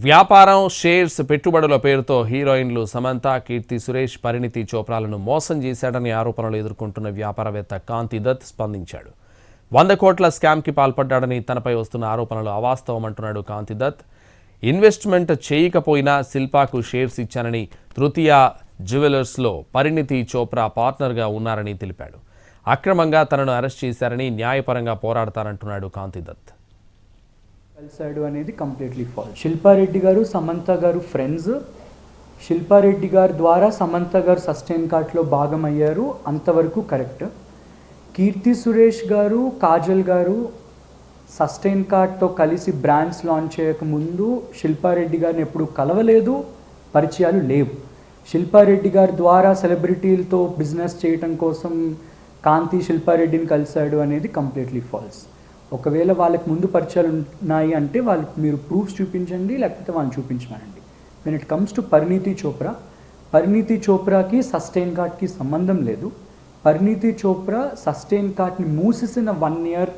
వ్యాపారం, షేర్స్, పెట్టుబడుల పేరుతో హీరోయిన్లు సమంత, కీర్తి సురేష్, పరిణితి చోప్రాలను మోసం చేశాడని ఆరోపణలు ఎదుర్కొంటున్న వ్యాపారవేత్త కాంతి దత్ స్పందించాడు. 100 కోట్ల స్కామ్కి పాల్పడ్డాడని తనపై వస్తున్న ఆరోపణలు అవాస్తవమంటున్నాడు కాంతి దత్. ఇన్వెస్ట్మెంట్ చేయకపోయినా శిల్పాకు షేర్స్ ఇచ్చానని, తృతీయ జ్యువెలర్స్లో పరిణితి చోప్రా పార్ట్నర్గా ఉన్నారని తెలిపాడు. అక్రమంగా తనను అరెస్ట్ చేశారని, న్యాయపరంగా పోరాడతానంటున్నాడు కాంతి దత్. కలిసాడు అనేది కంప్లీట్లీ ఫాల్స్. శిల్పారెడ్డి గారు, సమంత గారు ఫ్రెండ్స్. శిల్పారెడ్డి గారి ద్వారా సమంత గారు సస్టైన్ కార్ట్లో భాగం అయ్యారు, అంతవరకు కరెక్ట్. కీర్తి సురేష్ గారు, కాజల్ గారు సస్టైన్ కార్ట్తో కలిసి బ్రాండ్స్ లాంచ్ చేయకముందు శిల్పారెడ్డి గారిని ఎప్పుడు కలవలేదు, పరిచయాలు లేవు. శిల్పారెడ్డి గారి ద్వారా సెలబ్రిటీలతో బిజినెస్ చేయటం కోసం కాంతి శిల్పారెడ్డిని కలిశాడు అనేది కంప్లీట్లీ ఫాల్స్. ఒకవేళ వాళ్ళకి ముందు పరిచయాలు ఉన్నాయి అంటే మీరు ప్రూఫ్స్ చూపించండి, లేకపోతే వాళ్ళని చూపించమనండి. When it comes to Parineeti చోప్రాకి సస్టైన్ కార్ట్కి సంబంధం లేదు. పరిణీతి చోప్రా సస్టైన్ కార్ట్ని మూసేసిన 1 year